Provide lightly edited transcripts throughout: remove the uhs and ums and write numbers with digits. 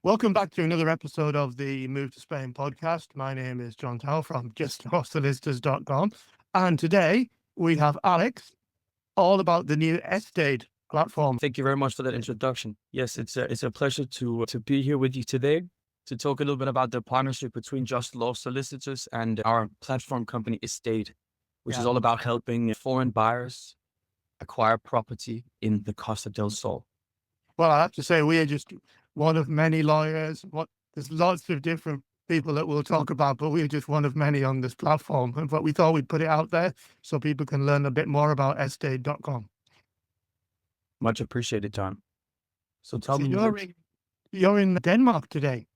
Welcome back to another episode of the Move to Spain podcast. My name is John Towell from Solicitors.com. And today we have Alex, all about the new Estaid platform. Thank you very much for that introduction. Yes, it's a pleasure to be here with you today to talk a little bit about the partnership between Just Law Solicitors and our platform company Estaid, which is Yeah. all about helping foreign buyers acquire property in the Costa del Sol. Well, I have to say, we are just one of many lawyers. There's lots of different people that we'll talk about, but we're just one of many on this platform. But we thought we'd put it out there so people can learn a bit more about Estaid.com. Much appreciated, John. So tell So me, you're in Denmark today.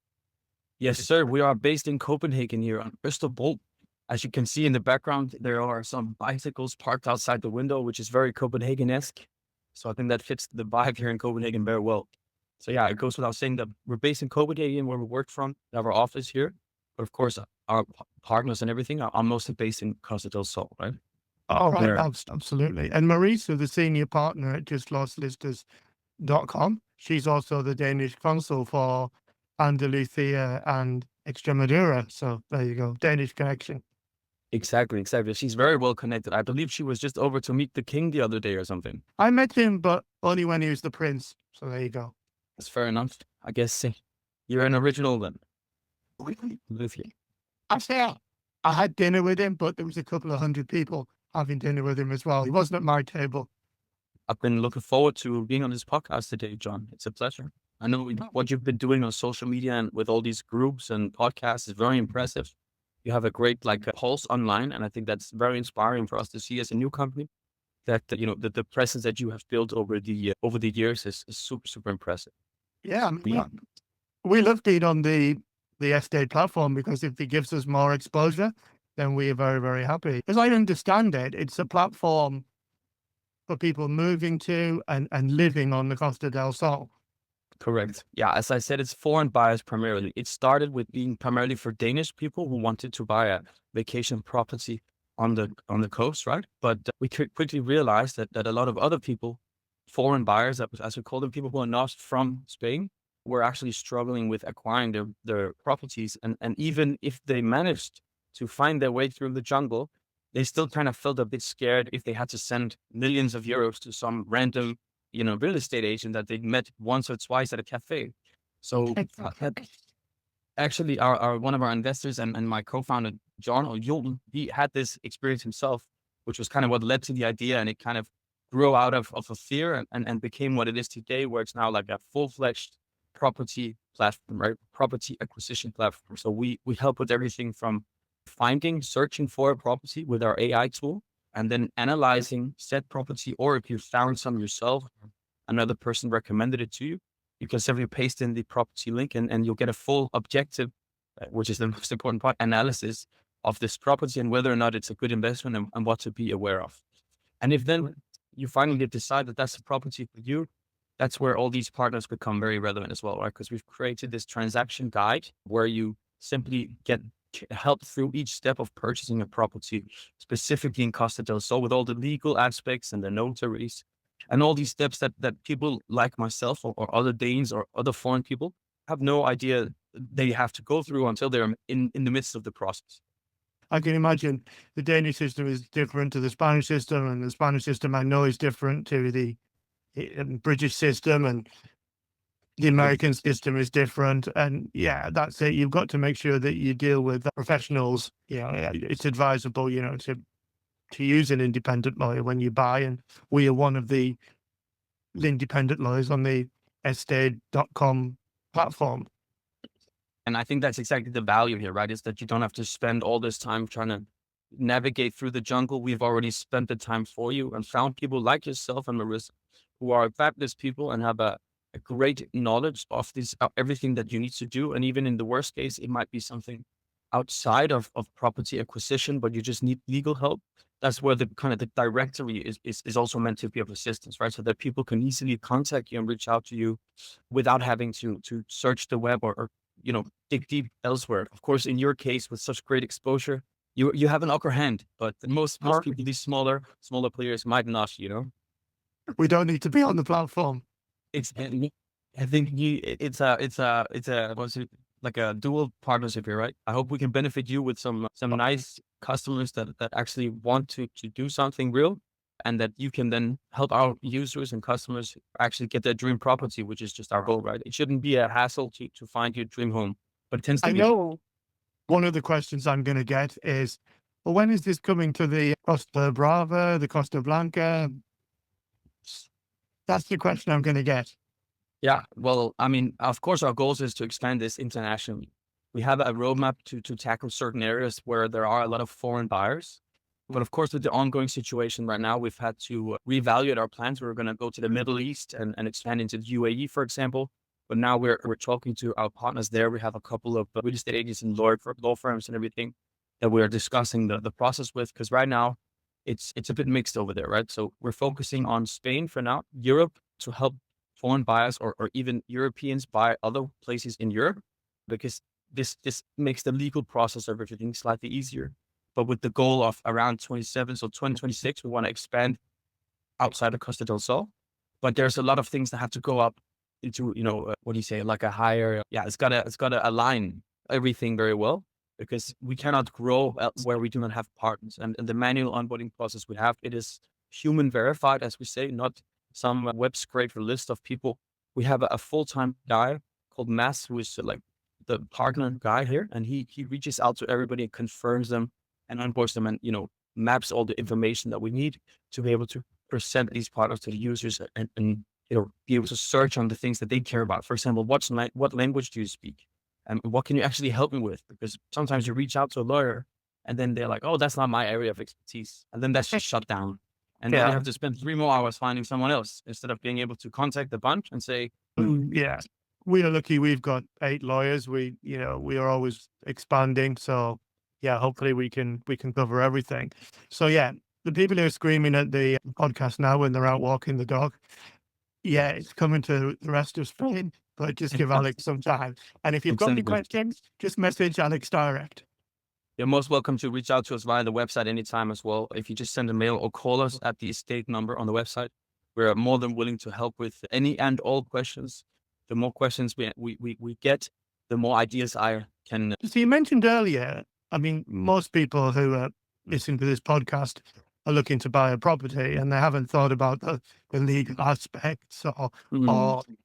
yes, sir, we are based in Copenhagen here on Estaid. As you can see in the background, there are some bicycles parked outside the window, which is very Copenhagen-esque. So I think that fits the vibe here in Copenhagen very well. So yeah, it goes without saying that we're based in Copenhagen, where we work from. We have our office here, but of course, our partners and everything are mostly based in Costa del Sol, right? All right, There. absolutely. And Marisa, the senior partner at justlawsolicitors.com, she's also the Danish consul for Andalusia and Extremadura. So there you go, Danish connection. Exactly. She's very well connected. I believe she was just over to meet the king the other day or something. I met him, but only when he was the prince. So there you go. That's fair enough. I guess you're an original then. I say I had dinner with him, but there was a couple of hundred people having dinner with him as well. He wasn't at my table. I've been looking forward to being on this podcast today, John. It's a pleasure. I know what you've been doing on social media and with all these groups and podcasts is very impressive. You have a great pulse online, and I think that's very inspiring for us to see as a new company. That the presence that you have built over the years is super impressive. Yeah, I mean, we love being on the Estaid platform because if it gives us more exposure, then we are very, very happy. As I understand it, it's a platform for people moving to and living on the Costa del Sol. Correct. Yeah, as I said, it's foreign buyers primarily. It started with being primarily for Danish people who wanted to buy a vacation property on the coast, right? But we quickly realized that a lot of other people, foreign buyers, as we call them, people who are not from Spain, were actually struggling with acquiring their properties. And even if they managed to find their way through the jungle, they still kind of felt a bit scared if they had to send millions of euros to some random real estate agent that they met once or twice at a cafe. So actually our one of our investors and my co-founder, John or Jon, he had this experience himself, which was kind of what led to the idea. And it kind of grew out of a fear and became what it is today, where it's now like a full-fledged property platform, right? Property acquisition platform. So we help with everything from searching for a property with our AI tool, and then analyzing said property, or if you found some yourself, another person recommended it to you, you can simply paste in the property link and you'll get a full objective, which is the most important part, analysis of this property and whether or not it's a good investment and what to be aware of. And if then you finally decide that that's a property for you, that's where all these partners become very relevant as well, right? Because we've created this transaction guide where you simply get help through each step of purchasing a property, specifically in Costa del Sol, with all the legal aspects and the notaries and all these steps that people like myself or other Danes or other foreign people have no idea they have to go through until they're in the midst of the process. I can imagine the Danish system is different to the Spanish system, and the Spanish system I know is different to the British system, and the American system is different. And yeah, that's it. You've got to make sure that you deal with professionals. It's advisable, to use an independent lawyer when you buy. And we are one of the independent lawyers on the Estaid.com platform. And I think that's exactly the value here, right? Is that you don't have to spend all this time trying to navigate through the jungle. We've already spent the time for you and found people like yourself and Marissa, who are fabulous people and have a great knowledge of this, everything that you need to do. And even in the worst case, it might be something outside of property acquisition, but you just need legal help. That's where the kind of the directory is also meant to be of assistance, right? So that people can easily contact you and reach out to you without having to search the web or dig deep elsewhere. Of course, in your case, with such great exposure, you have an upper hand, but most people, these smaller players might not, We don't need to be on the platform. It's I think what's it, like a dual partnership here, right? I hope we can benefit you with some nice customers that actually want to do something real, and that you can then help our users and customers actually get their dream property, which is just our goal, right? It shouldn't be a hassle to find your dream home, but it tends to I be. know one of the questions I'm going to get is, well, when is this coming to the Costa Brava, the Costa Blanca? That's the question I'm going to get. Yeah, well, I mean, of course, our goals is to expand this internationally. We have a roadmap to tackle certain areas where there are a lot of foreign buyers. But of course, with the ongoing situation right now, we've had to reevaluate our plans. We're going to go to the Middle East and expand into the UAE, for example. But now we're talking to our partners there. We have a couple of real estate agents and law firms and everything that we're discussing the process with. Because right now, it's a bit mixed over there, right? So we're focusing on Spain for now, Europe to help foreign buyers or even Europeans buy other places in Europe, because this makes the legal process of everything slightly easier. But with the goal of around 27, so 2026, we want to expand outside of Costa del Sol. But there's a lot of things that have to go up into, what do you say, like a higher, yeah, it's gotta align everything very well, because we cannot grow where we do not have partners. And the manual onboarding process we have, it is human verified, as we say, not some web scraper list of people. We have a full-time guy called Mass, who is like the partner guy here, and he reaches out to everybody and confirms them and onboards them, and maps all the information that we need to be able to present these products to the users, and be able to search on the things that they care about. For example, what language do you speak? And what can you actually help me with? Because sometimes you reach out to a lawyer and then they're like, oh, that's not my area of expertise. And then that's just shut down. And then you Yeah. have to spend 3 more hours finding someone else instead of being able to contact the bunch and say, Yeah. We are lucky we've got 8 lawyers. We are always expanding. So yeah, hopefully we can cover everything. So yeah, the people who are screaming at the podcast now when they're out walking the dog, yeah, it's coming to the rest of Spain, but just give Alex some time. And if you've got any Exactly. questions, just message Alex direct. You're most welcome to reach out to us via the website anytime as well. If you just send a mail or call us at the Estaid number on the website, we're more than willing to help with any and all questions. The more questions we get, the more ideas I can. So you mentioned earlier, I mean, most people who are listening to this podcast are looking to buy a property and they haven't thought about the legal aspects or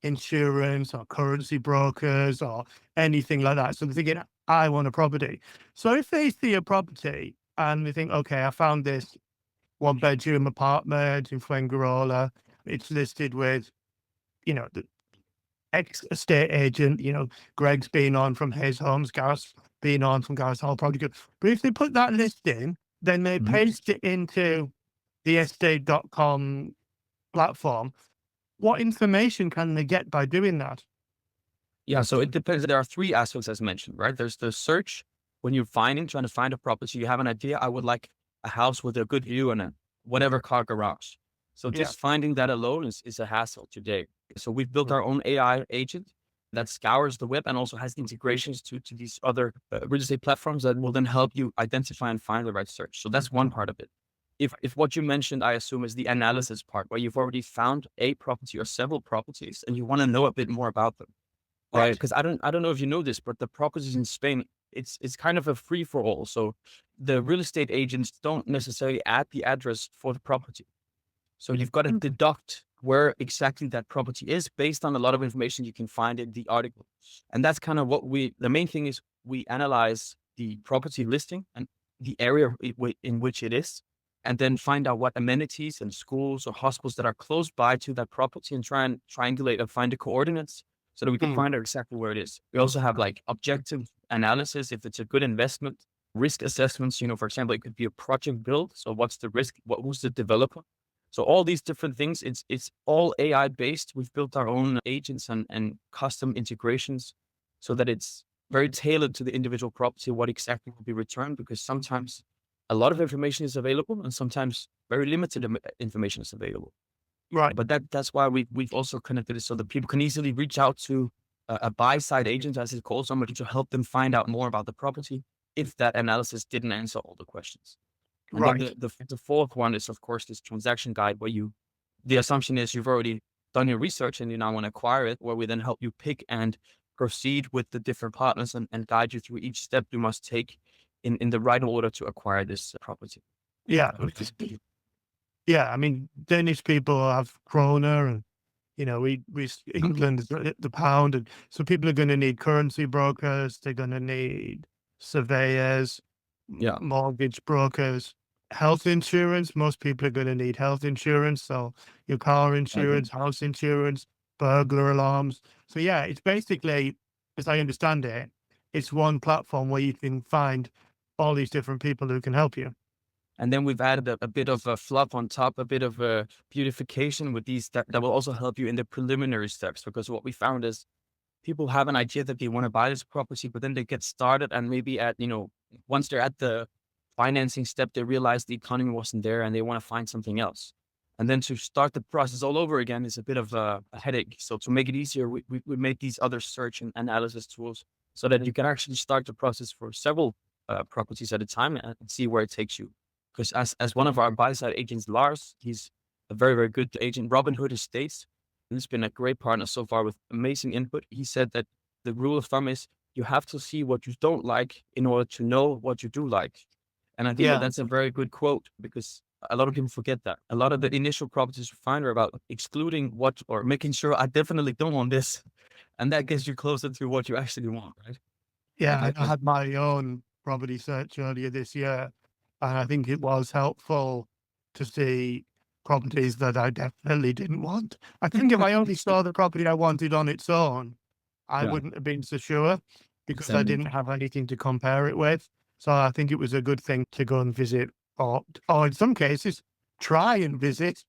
insurance or currency brokers or anything like that. So they're thinking, I want a property. So if they see a property and they think, okay, I found this 1-bedroom apartment in Fuengirola, it's listed with, the ex-estate agent, Greg's been on from his homes, Gareth's been on from Gareth's Hall, probably good. But if they put that list in, then they paste it into the Estaid.com platform. What information can they get by doing that? Yeah, so it depends. There are three aspects as mentioned, right? There's the search. When you're trying to find a property, you have an idea. I would like a house with a good view and a whatever car garage. So Yeah. just finding that alone is a hassle today. So we've built our own AI agent that scours the web and also has integrations to these other real estate platforms that will then help you identify and find the right search. So that's one part of it. If what you mentioned, I assume, is the analysis part, where you've already found a property or several properties and you want to know a bit more about them. Right, because I don't know if you know this, but the properties in Spain, it's kind of a free for all. So the real estate agents don't necessarily add the address for the property. So you've got to deduct where exactly that property is based on a lot of information you can find in the article. And that's kind of the main thing is we analyze the property listing and the area in which it is, and then find out what amenities and schools or hospitals that are close by to that property and try and triangulate and find the coordinates so that we can find out exactly where it is. We also have like objective analysis, if it's a good investment, risk assessments, for example, it could be a project build. So what's the risk? Who's the developer? So all these different things, it's all AI based. We've built our own agents and custom integrations so that it's very tailored to the individual property, what exactly will be returned, because sometimes a lot of information is available and sometimes very limited information is available. Right. But that's why we've also connected it so that people can easily reach out to a buy-side agent, as it's called, somebody to help them find out more about the property if that analysis didn't answer all the questions. And Right. then the fourth one is, of course, this transaction guide where the assumption is you've already done your research and you now want to acquire it, where we then help you pick and proceed with the different partners and guide you through each step you must take in the right order to acquire this property. Yeah. Yeah. I mean, Danish people have krona, and England is the pound, and so people are going to need currency brokers. They're going to need surveyors, Yeah. mortgage brokers, health insurance. Most people are going to need health insurance. So your car insurance, house insurance, burglar alarms. So yeah, it's basically, as I understand it, it's one platform where you can find all these different people who can help you. And then we've added a bit of a fluff on top, a bit of a beautification with these that will also help you in the preliminary steps. Because what we found is people have an idea that they want to buy this property, but then they get started and maybe once they're at the financing step, they realize the economy wasn't there and they want to find something else. And then to start the process all over again is a bit of a headache. So to make it easier, we made these other search and analysis tools so that you can actually start the process for several properties at a time and see where it takes you. Because as one of our buy-side agents, Lars, he's a very, very good agent. Robinhood Estates, and he's been a great partner so far with amazing input. He said that the rule of thumb is you have to see what you don't like in order to know what you do like. And I think that that's a very good quote, because a lot of people forget that. A lot of the initial properties you find are about excluding what, or making sure I definitely don't want this. And that gets you closer to what you actually want, right? Yeah, I had my own property search earlier this year, and I think it was helpful to see properties that I definitely didn't want. I think if I only saw the property I wanted on its own, I Yeah. wouldn't have been so sure, because I Exactly. didn't have anything to compare it with. So I think it was a good thing to go and visit, or in some cases, try and visit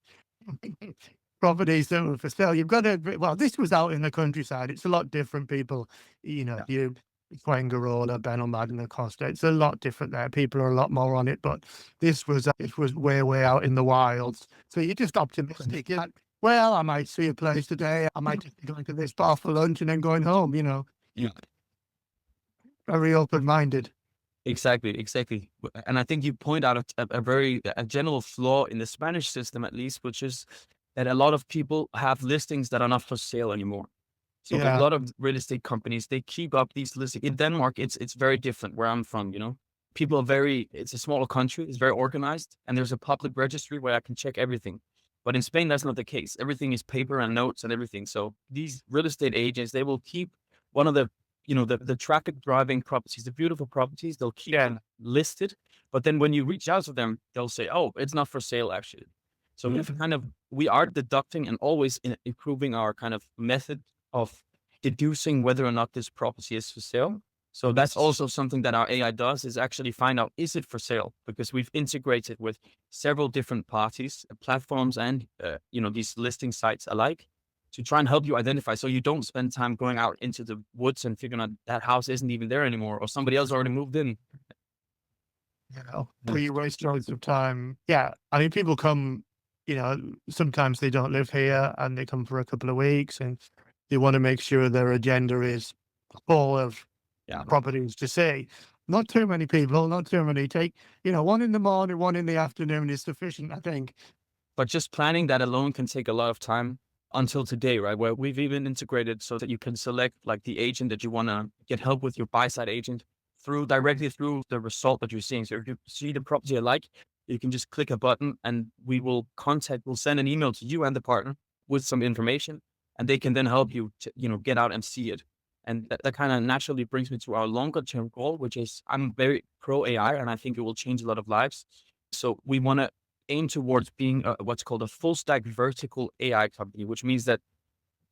properties that were for sale. You've got to, well, this was out in the countryside. It's a lot different, people. Yeah. You Quangarola, Benelmad, and Costa. It's a lot different there. People are a lot more on it, but this was way out in the wilds. So you're just optimistic. You're like, well, I might see a place today. I might just be going to this bar for lunch and then going home. Yeah. Very open-minded. Exactly. And I think you point out a very general flaw in the Spanish system, at least, which is that a lot of people have listings that are not for sale anymore. So a Yeah, lot of real estate companies, they keep up these listings. In Denmark, it's very different where I'm from, People are it's a smaller country, it's very organized, and there's a public registry where I can check everything. But in Spain, that's not the case. Everything is paper and notes and everything. So these real estate agents, they will keep one of the traffic driving properties, the beautiful properties, they'll keep them listed. But then when you reach out to them, they'll say, oh, it's not for sale, actually. So we are deducting and always improving our kind of method of deducing whether or not this property is for sale. So that's also something that our AI does, is actually find out, is it for sale? Because we've integrated with several different parties, platforms, and these listing sites alike, to try and help you identify, so you don't spend time going out into the woods and figuring out that house isn't even there anymore, or somebody else already moved in. We waste loads of time. Yeah, I mean, people come, sometimes they don't live here and they come for a couple of weeks, and they want to make sure their agenda is full of properties to see. Not too many people, not too many. Take, one in the morning, one in the afternoon is sufficient, I think. But just planning that alone can take a lot of time until today, right? Where we've even integrated so that you can select like the agent that you want to get help with, your buy-side agent, directly through the result that you're seeing. So if you see the property you like, you can just click a button and we'll send an email to you and the partner with some information, and they can then help you to, get out and see it. And that kind of naturally brings me to our longer term goal, which is, I'm very pro AI and I think it will change a lot of lives. So we want to aim towards being what's called a full stack vertical AI company, which means that,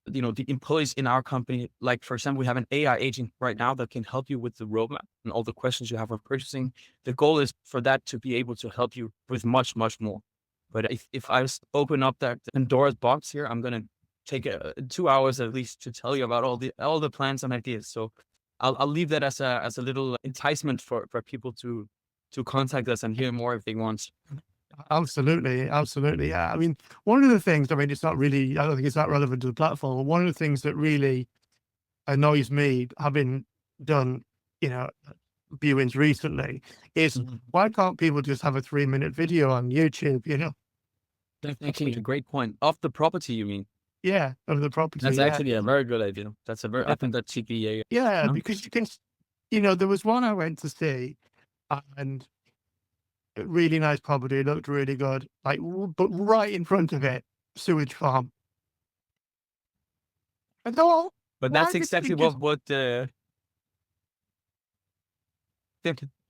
the employees in our company, like, for example, we have an AI agent right now that can help you with the roadmap and all the questions you have on purchasing. The goal is for that to be able to help you with much, much more. But if I open up that Pandora's box here, I'm going to take 2 hours at least to tell you about all the plans and ideas. So I'll leave that as a little enticement for people to contact us and hear more if they want. Absolutely. Yeah. I mean, one of the things, it's not really, I don't think it's that relevant to the platform, but one of the things that really annoys me, having done, viewings recently, is why can't people just have a 3-minute video on YouTube, That's actually a great point. Off the property, you mean? yeah, of the property. That's Yeah, actually a very good idea. That's a very, I yeah, think that's CPA. yeah. No? Because you can, there was one I went to see, and a really nice property, looked really good. Like, but right in front of it, sewage farm. I thought, But why that's did we exactly just? what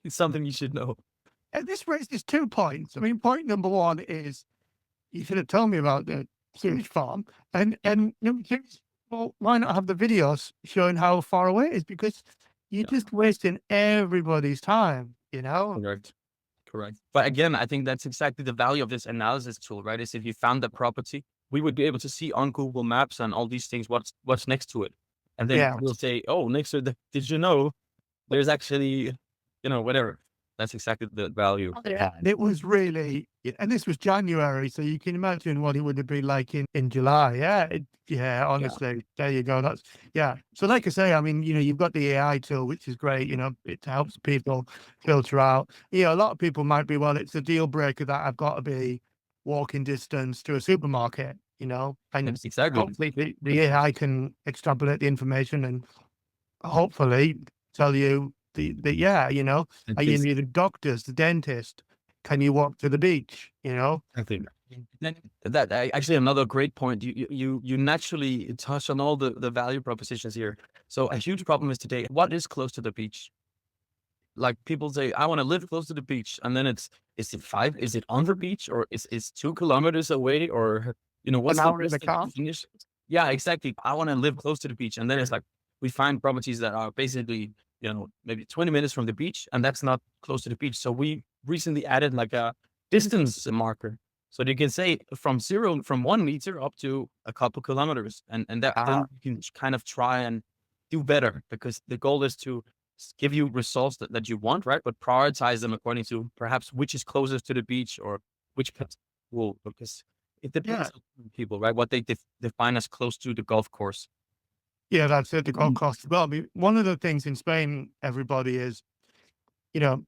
it's something you should know. And this raises 2 points. I mean, point number one is you should have told me about the sewage farm, and number two is, well, why not have the videos showing how far away it is? Because you're Yeah, just wasting everybody's time. You know? correct. Correct. But again, I think that's exactly the value of this analysis tool, right? Is if you found the property, we would be able to see on Google Maps and all these things what's next to it. And then Yeah. we'll say, oh, next to the, did you know there's actually, whatever. That's exactly the value. Yeah, and it was really, and this was January, so you can imagine what it would have been like in July. Yeah, yeah. Yeah. Honestly, there you go. That's yeah. So, like I say, I mean, you've got the AI tool, which is great. It helps people filter out. A lot of people might be, well, it's a deal breaker that I've got to be walking distance to a supermarket. And Yes, exactly. hopefully the AI can extrapolate the information and hopefully tell you yeah, At are you least near the doctors, the dentist? Can you walk to the beach? I think actually another great point. You naturally touch on all the value propositions here. So a huge problem is today, what is close to the beach? Like people say, I want to live close to the beach, and then is it five? Is it on the beach, or is 2 kilometers away, or An what's the hour in best the car? finish? Yeah, exactly. I want to live close to the beach, and then it's like we find properties that are basically maybe 20 minutes from the beach, and that's not close to the beach. So we recently added like a distance marker, so you can say from 1 meter up to a couple kilometers, and that then Uh, you can kind of try and do better, because the goal is to give you results that you want, right? But prioritize them according to perhaps which is closest to the beach, or which will, because it yeah, depends on people, right? What they define as close to the golf course. yeah, that's it. The Gold Coast. Well, I mean, one of the things in Spain, everybody is, you know,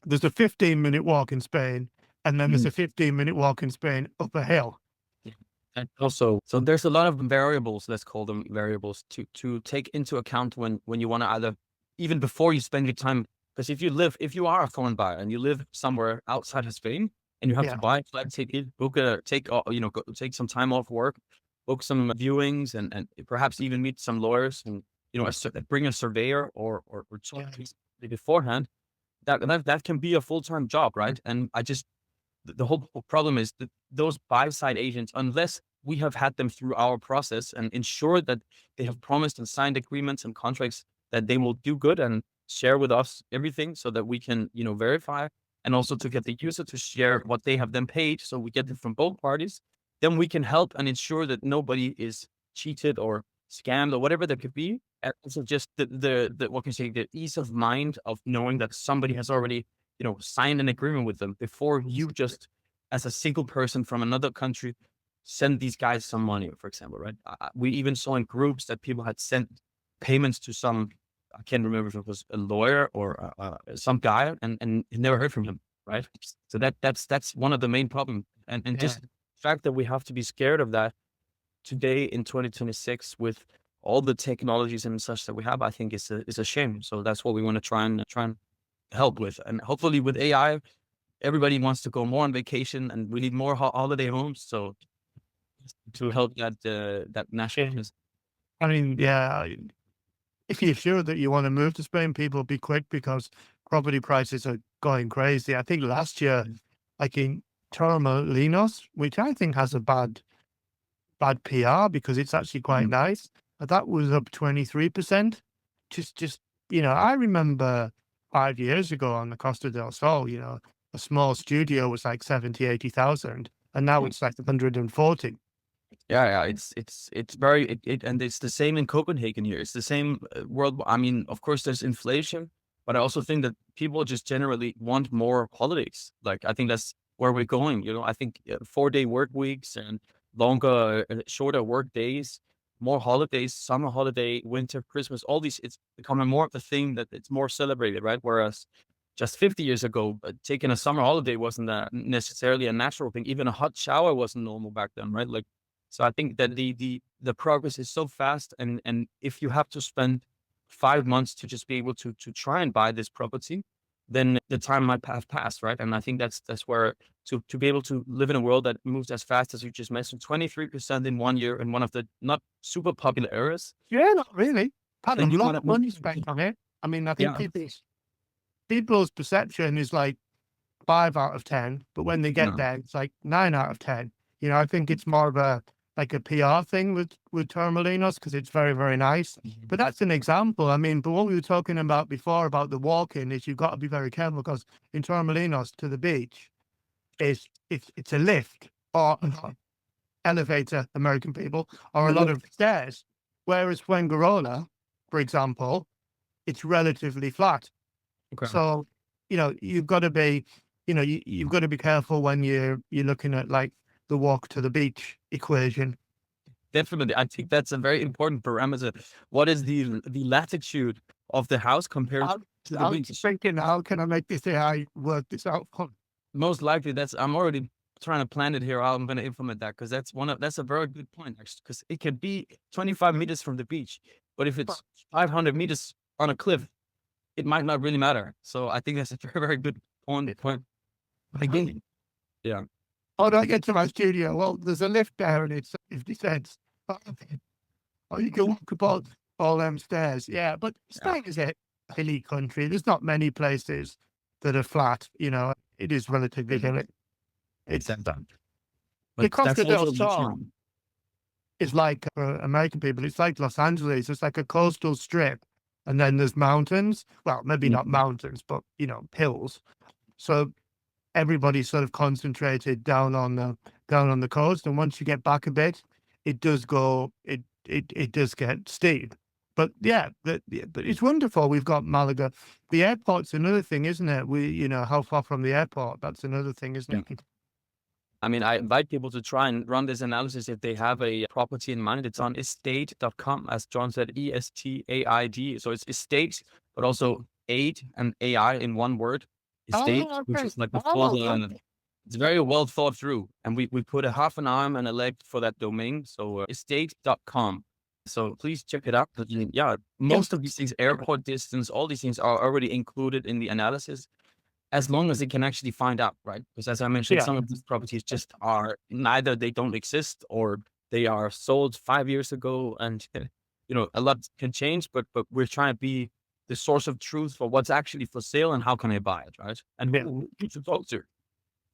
there's a 15-minute walk in Spain, and then there's Mm. a 15-minute walk in Spain up a hill. Yeah. And also, so there's a lot of variables, let's call them variables, to take into account when you want to either, even before you spend your time, because if you are a foreign buyer and you live somewhere outside of Spain and you have to Yeah, buy a flight ticket, take some time off work, book some viewings, and perhaps even meet some lawyers, and bring a surveyor, or talk yeah, to somebody beforehand, that can be a full-time job, right? And the whole problem is that those buy-side agents, unless we have had them through our process and ensure that they have promised and signed agreements and contracts that they will do good and share with us everything, so that we can, verify, and also to get the user to share what they have then paid, so we get it from both parties, then we can help and ensure that nobody is cheated or scammed or whatever that could be. And also just the what can you say, the ease of mind of knowing that somebody has already signed an agreement with them before you just, as a single person from another country, send these guys some money, for example, right? We even saw in groups that people had sent payments to some, I can't remember if it was a lawyer or some guy, and never heard from him, right? So that's one of the main problems, and yeah. just the fact that we have to be scared of that today in 2026 with all the technologies and such that we have, I think is a shame. So that's what we want to try and help with. And hopefully with AI, everybody wants to go more on vacation, and we need more holiday homes. So to help that nationalism. I mean, yeah. If you're sure that you want to move to Spain, people be quick because property prices are going crazy. I think last year, like in Torremolinos, which I think has a bad PR because it's actually quite nice, but that was up 23%. Just I remember 5 years ago on the Costa del Sol, a small studio was like 70, 80,000, and now it's like 140. Yeah, it's very and it's the same in Copenhagen here. It's the same world. I mean, of course, there's inflation, but I also think that people just generally want more holidays. Like I think that's where we're going. I think 4-day work weeks and longer, shorter work days, more holidays, summer holiday, winter, Christmas, all these. It's becoming more of a thing that it's more celebrated, right? Whereas just 50 years ago, taking a summer holiday wasn't necessarily a natural thing. Even a hot shower wasn't normal back then, right? Like So I think that the progress is so fast, and if you have to spend 5 months to just be able to try and buy this property, then the time might have passed, right? And I think that's where to be able to live in a world that moves as fast as you just mentioned, 23% in 1 year in one of the not super popular areas. Yeah, not really. Had a And you lot want of to, money spent on it. I mean, I think yeah, people's perception is like 5 out of 10, but when they get no, there, it's like 9 out of 10. You know, I think it's more of a like a PR thing with Torremolinos because it's very, very nice. But that's an example. I mean, but what we were talking about before about the walking is you've got to be very careful because in Torremolinos to the beach is it's a lift or elevator, American people, or a lot of stairs. Whereas Fuengirola, for example, it's relatively flat. okay. So, you've got to be, you've got to be careful when you're looking at like the walk to the beach equation. Definitely. I think that's a very important parameter. What is the latitude of the house compared I'm, to the I'm beach? thinking, how can I make this AI work this out? Most likely I'm already trying to plan it here. How I'm going to implement that, because that's a very good point, actually, because it could be 25 meters from the beach, but if it's 500 meters on a cliff, it might not really matter. So I think that's a very, very good point. Again, yeah. How do I get to my studio? Well, there's a lift there and it's 50 cents. Or you can walk up all them stairs. Yeah, but Yeah. Spain is a hilly country. There's not many places that are flat. It is relatively hilly. It's Exactly. the But that's Costa also del the Sol charm. is like for American people. It's like Los Angeles. It's like a coastal strip, and then there's mountains. Well, maybe not mountains, but hills. So everybody's sort of concentrated down on the coast, and once you get back a bit, it does go. It does get steep. But yeah, but it's wonderful. We've got Malaga. The airport's another thing, isn't it? How far from the airport? That's another thing, isn't it? I mean, I invite people to try and run this analysis if they have a property in mind. It's on estaid.com, as John said, ESTAID. So it's estate, but also aid and AI in one word. Estate, Oh, which okay. is like the Oh, full, okay. it's very well thought through. And we put a half an arm and a leg for that domain. So estate.com. So please check it out. But yeah, most of these things, airport distance, all these things are already included in the analysis, as long as it can actually find out, right? Because as I mentioned, Yeah. some of these properties just are neither they don't exist or they are sold 5 years ago, and a lot can change. But we're trying to be the source of truth for what's actually for sale and how can I buy it, right? And Yeah. who to talk to.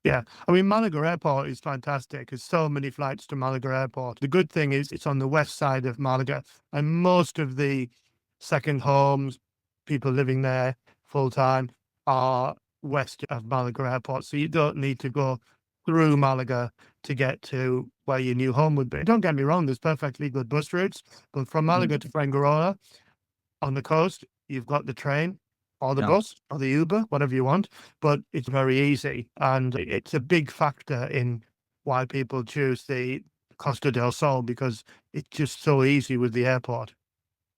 Yeah, I mean, Malaga Airport is fantastic. There's so many flights to Malaga Airport. The good thing is it's on the west side of Malaga, and most of the second homes, people living there full time, are west of Malaga Airport. So you don't need to go through Malaga to get to where your new home would be. Don't get me wrong, there's perfectly good bus routes, but from Malaga to Fuengirola on the coast, you've got the train or the Yeah. bus or the Uber, whatever you want, but it's very easy. And it's a big factor in why people choose the Costa del Sol because it's just so easy with the airport.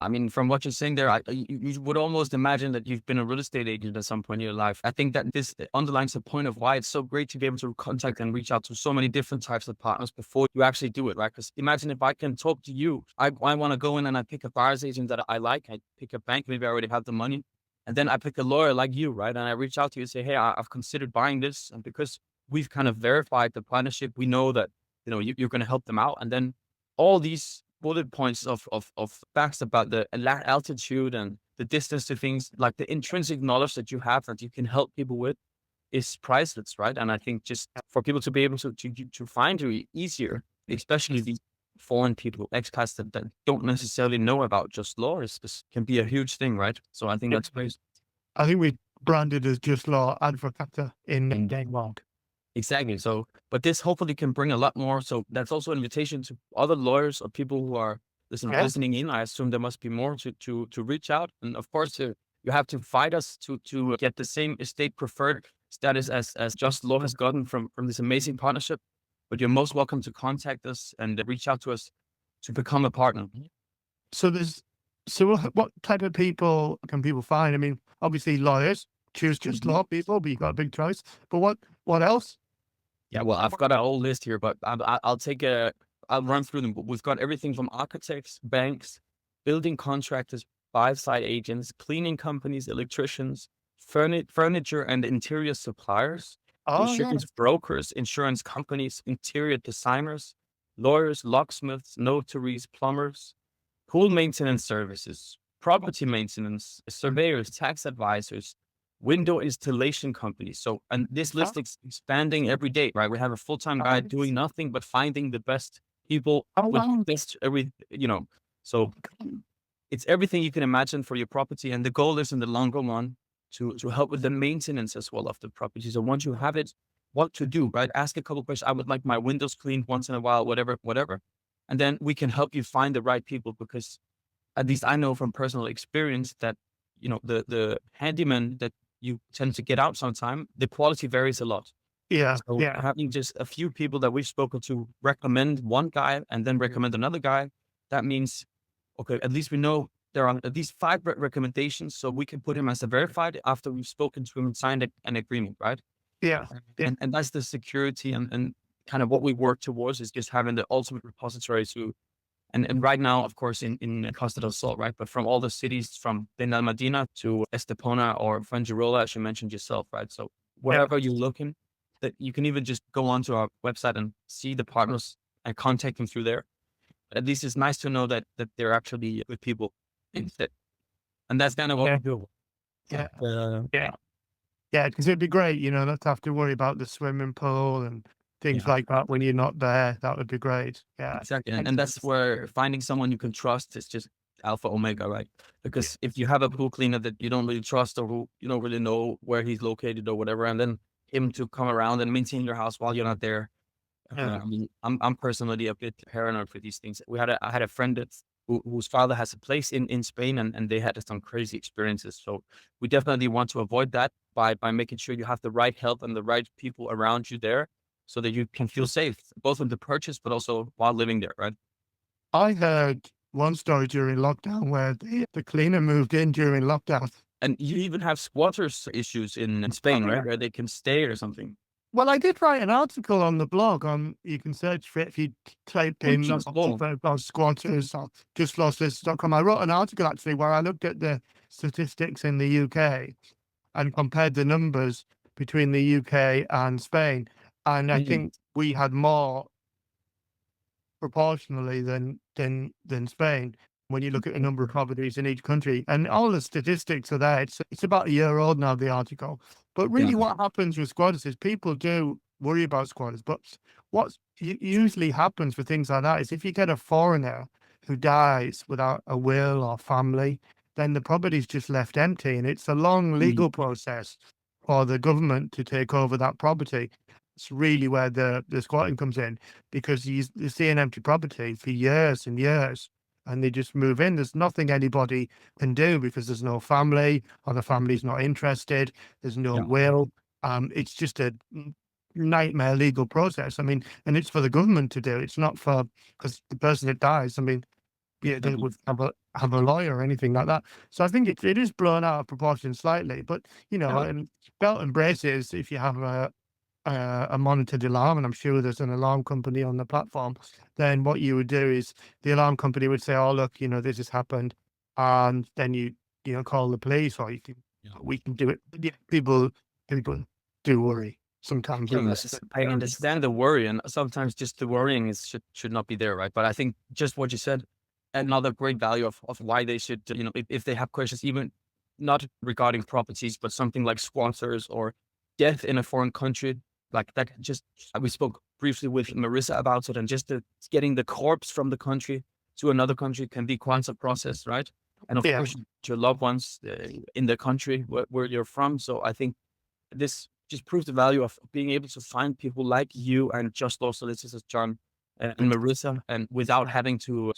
I mean, from what you're saying there, you would almost imagine that you've been a real estate agent at some point in your life. I think that this underlines the point of why it's so great to be able to contact and reach out to so many different types of partners before you actually do it, right? Because imagine if I can talk to you, I want to go in and I pick a buyer's agent that I like, I pick a bank, maybe I already have the money, and then I pick a lawyer like you, right? And I reach out to you and say, hey, I've considered buying this, and because we've kind of verified the partnership, we know that you're going to help them out, and then all these bullet points of facts about the altitude and the distance to things, like the intrinsic knowledge that you have that you can help people with, is priceless, right? And I think just for people to be able to find you easier, especially the foreign people, expats that don't necessarily know about just law, this can be a huge thing, right? So I think that's great. I think we branded as Just Law Advocata in Denmark. Exactly. So, but this hopefully can bring a lot more. So that's also an invitation to other lawyers or people who are Yeah. listening in. I assume there must be more to reach out. And of course, you have to fight us to get the same estate preferred status as Just Law has gotten from this amazing partnership. But you're most welcome to contact us and reach out to us to become a partner. So what type of people can people find? I mean, obviously lawyers choose Just Law people, but you've got a big choice. But what else? Yeah, well, I've got a whole list here, but I'll take I'll run through them. But we've got everything from architects, banks, building contractors, buy-side agents, cleaning companies, electricians, furniture and interior suppliers, Oh, yeah. insurance brokers, insurance companies, interior designers, lawyers, locksmiths, notaries, plumbers, pool maintenance services, property maintenance, surveyors, tax advisors, window installation companies. So, and this list is expanding every day, right? We have a full-time guy doing nothing but finding the best people Oh, with wow. best so it's everything you can imagine for your property. And the goal is in the longer run to help with the maintenance as well of the property. So once you have it, what to do, right? Ask a couple questions. I would like my windows cleaned once in a while, whatever. And then we can help you find the right people, because at least I know from personal experience that, the handyman that you tend to get out sometime, the quality varies a lot. Yeah. So Yeah. having just a few people that we've spoken to recommend one guy and then recommend another guy, that means, okay, at least we know there are at least 5 recommendations, so we can put him as a verified after we've spoken to him and signed an agreement, right? Yeah. Yeah. And that's the security and kind of what we work towards, is just having the ultimate repository to, and right now, of course, in Costa del Sol, right? But from all the cities, from Benalmadena to Estepona or Fuengirola, as you mentioned yourself, right? So wherever you're looking, that you can even just go onto our website and see the partners and contact them through there. At least it's nice to know that they're actually good people instead. And that's kind of what we do. Yeah. Uh, Yeah. Yeah, because it'd be great, not to have to worry about the swimming pool and things Yeah. like that when you're not there. That would be great. Yeah. Exactly. And that's where finding someone you can trust is just alpha omega, right? Because if you have a pool cleaner that you don't really trust, or who you don't really know where he's located or whatever, and then him to come around and maintain your house while you're not there. Yeah. I mean, I'm personally a bit paranoid for these things. I had a friend whose father has a place in Spain, and they had some crazy experiences. So we definitely want to avoid that by making sure you have the right help and the right people around you there, so that you can feel safe, both in the purchase, but also while living there, right? I heard one story during lockdown where the cleaner moved in during lockdown. And you even have squatters issues in Spain, right? Where they can stay or something. Well, I did write an article on the blog. You can search for it if you type in about squatters or justlostlist.com. I wrote an article actually where I looked at the statistics in the UK and compared the numbers between the UK and Spain. And I think we had more proportionally than Spain when you look at the number of properties in each country. And all the statistics are there. It's about a year old now, the article. But really what happens with squatters is people do worry about squatters. But what usually happens for things like that is if you get a foreigner who dies without a will or family, then the property's just left empty. And it's a long legal process for the government to take over that property. It's really where the squatting comes in, because you see an empty property for years and years, and they just move in. There's nothing anybody can do because there's no family, or the family's not interested. There's no will. It's just a nightmare legal process. I mean, and it's for the government to do. It's not for, because the person that dies, I mean, yeah, they would have a lawyer or anything like that. So I think it is blown out of proportion slightly, but and belt and braces if you have a monitored alarm, and I'm sure there's an alarm company on the platform, then what you would do is the alarm company would say, "Oh, look, this has happened," and then you call the police, or we can do it. Yeah, people do worry sometimes. Yes, I understand the worry, and sometimes just the worrying should not be there, right? But I think just what you said, another great value of why they should, if they have questions, even not regarding properties, but something like squatters or death in a foreign country, like that. Just we spoke briefly with Marissa about it, and just getting the corpse from the country to another country can be quite a process, right? And of course, your loved ones in the country where you're from. So I think this just proves the value of being able to find people like you and Just Law Solicitors, John and Marissa, and without having to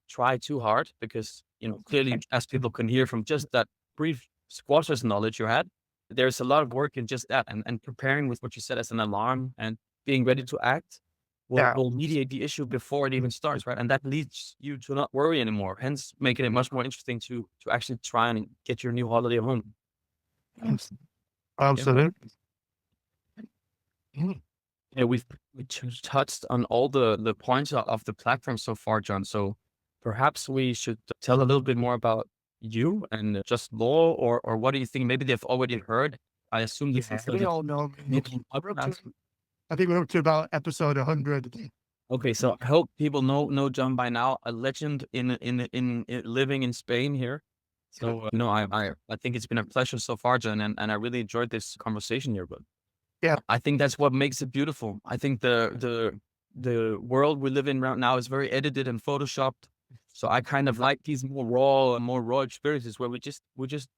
try too hard, because clearly, as people can hear from just that brief squatters knowledge you had, there's a lot of work in just that, and preparing with what you said as an alarm and being ready to act will mediate the issue before it even starts, right? And that leads you to not worry anymore, hence making it much more interesting to actually try and get your new holiday home. Absolutely. Yeah, we touched on all the points of the platform so far, John. So perhaps we should tell a little bit more about you and just law, or what do you think? Maybe they've already heard. I assume this is We like all know me. local We're up to, podcast. I think we're up to about episode 100. Okay, so I hope people know John by now, a legend in living in Spain here. So no, I think it's been a pleasure so far, John, and I really enjoyed this conversation here. But Yeah. I think that's what makes it beautiful. I think the world we live in right now is very edited and photoshopped. So I kind of like these more raw experiences where we just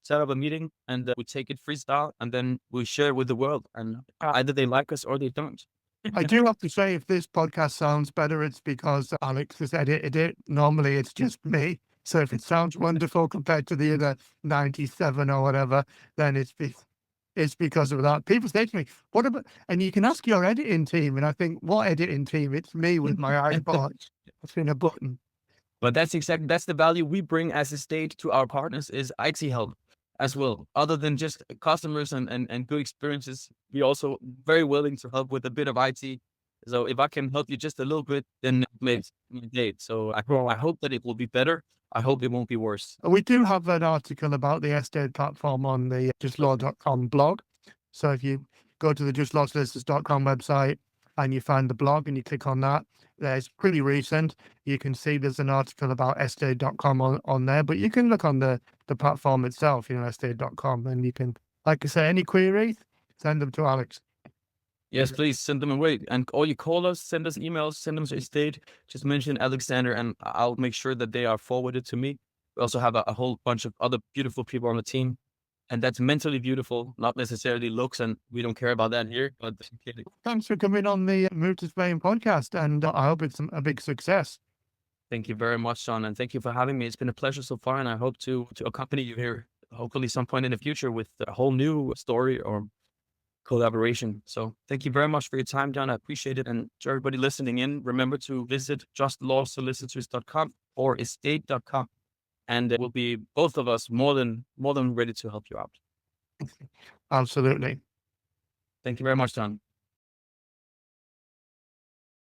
set up a meeting and we take it freestyle and then we share it with the world, and either they like us or they don't. I do have to say, if this podcast sounds better, it's because Alex has edited it. Normally, it's just me. So if it sounds wonderful compared to the other 97 or whatever, then it's because of that. People say to me, "What about?" And you can ask your editing team, and I think, "What editing team?" It's me with my iPod. It's in a button. But that's the value we bring as Estaid to our partners is IT help as well. Other than just customers and good experiences, we also very willing to help with a bit of IT. So if I can help you just a little bit, then it makes my day. So I hope that it will be better. I hope it won't be worse. We do have an article about the Estaid platform on the justlaw.com blog. So if you go to the justlawsolicitors.com website and you find the blog and you click on that, it's pretty recent. You can see there's an article about estaid.com on there, but you can look on the platform itself, estaid.com, and you can, like I say, any queries, send them to Alex. Yes, please send them away. Or you call us, send us emails, send them to Estaid. Just mention Alexander and I'll make sure that they are forwarded to me. We also have a whole bunch of other beautiful people on the team. And that's mentally beautiful, not necessarily looks. And we don't care about that here. But Thanks for coming on the Move to Spain podcast, and I hope it's a big success. thank you very much, Sean. And thank you for having me. It's been a pleasure so far. And I hope to accompany you here, hopefully some point in the future with a whole new story or collaboration. So thank you very much for your time, John. I appreciate it. And to everybody listening in, remember to visit justlawsolicitors.com or estaid.com. And we'll be both of us more than ready to help you out. Absolutely. Thank you very much, John.